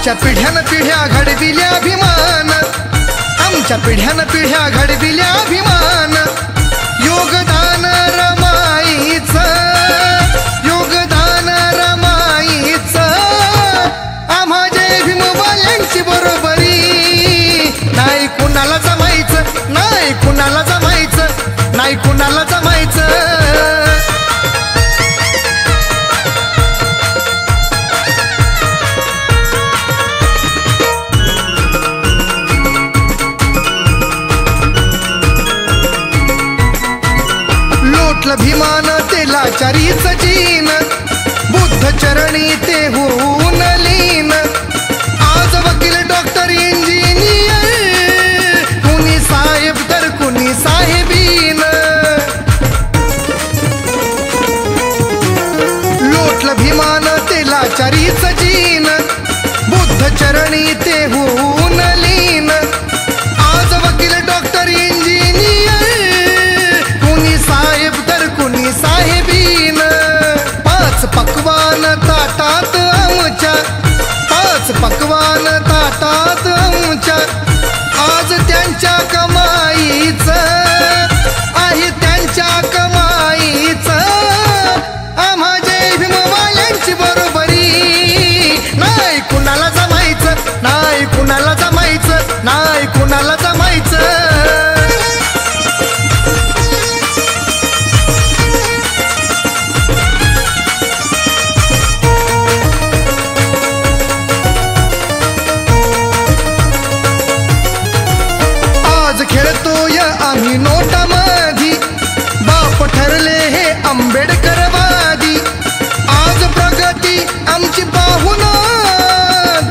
आमच्या पिढ्यान पिढ्या घडविल्या अभिमान, आमच्या पिढ्यान पिढ्या घडविल्या अभिमान। योगदान रमाईचं, योगदान रमाईचं, आम्हा जय भीमवाल्यांची बरोबरी नाही कुणाला जमायचं, नाही कुणाला जमायचं, नाही कुणाला जमायचं। भीमान तेलाचारीच जीन, बुद्ध चरणी ते होऊन लीन। आज वकील डॉक्टर इंजिनियर, कुणी साहेब तर कुणी साहेबीन। लोटलं भीमान तेलाचारीच जीन, बुद्ध चरणी ते होऊन लीन। आज वकील डॉक्टर इंजिनियर, कुणी साहेब कुणी साहेबीन। पाच पक्वान ताटात आमच्या, पाच पक्वान ताटात आमच्या, आज त्यांच्या कमाईचं आहे, त्यांच्या कमाईचं। आम्हा जय भीमवाल्यांची बरोबरी नाही कुणाला जमायचं, नाही कुणाला जमायचं, नाही कुणाला जमायचं। खेळतोय आम्ही नोटामधी, बाप ठरले हे आंबेडकरवादी। आज प्रगती आमची पाहून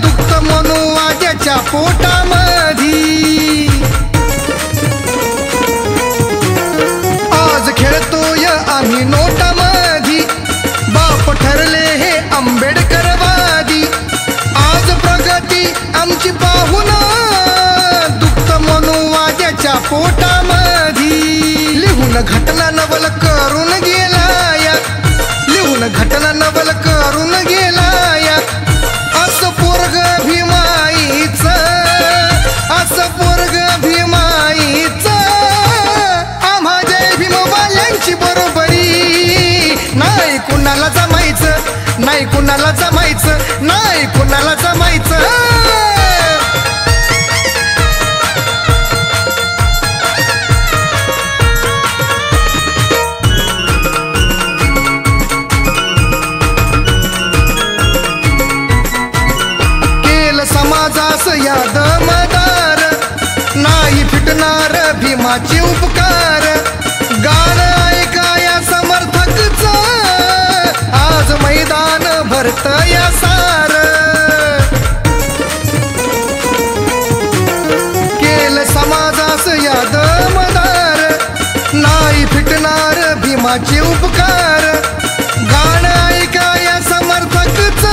दुःख मनुवाद्याच्या पोटामधी। आज खेळतोय आम्ही नोटामधी, बाप ठरले हे आंबेडकरवादी। आज प्रगती आमची पाहून पोटामधी। लिहून घटना नवल करून गेलाया, लिहून घटना नवल करून गेलाया। असं पोरग भीमाईचं, असं पोरग भीमाईचं। आम्हा जय भीमवाल्यांची बरोबरी नाही कुणाला जमायचं, नाही कुणाला जमायचं, नाही कुणाला जमायचं। समाजास या दमदार नाही फिटणार भीमाचे उपकार। गाण ऐकाया समर्थकच आज मैदान भरतया सार। केल समाजास या दमदार नाही फिटणार भीमाचे उपकार। गाण ऐकाया समर्थकच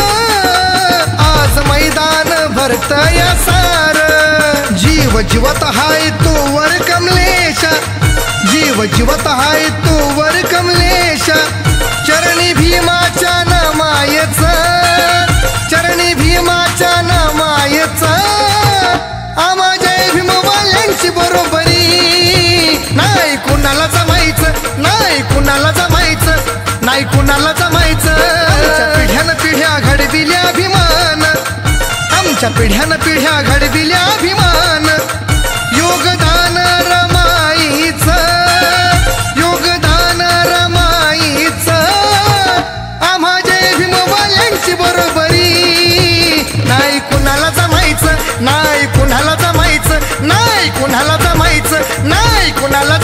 आज मैदान भरतया सार। जीव जीवत हाय तो वर कमलेशा, जीव जीवत हाय तो वर कमलेशा। चरणी भीमाच्या नामायचं, चरणी भीमाच्या नामायचं। आम्हा जय भीमवाल्यांची बरोबरी नाही कुणाला जमायचं, नाही कुणाला जमायचं, नाही कुणाला जमायचं। आमच्या पिढ्यान पिढ्या घडविल्या अभिमान, आमच्या पिढ्यान पिढ्या घडविल्या अभिमान। योगदान रमाईचं, योगदान रमाईचं। आम्हा जय भीमवाल्यांची बरोबरी नाही कुणाला जमायचं, नाही कुणाला जमायचं, नाही कुणाला जमायचं, नाही कुणाला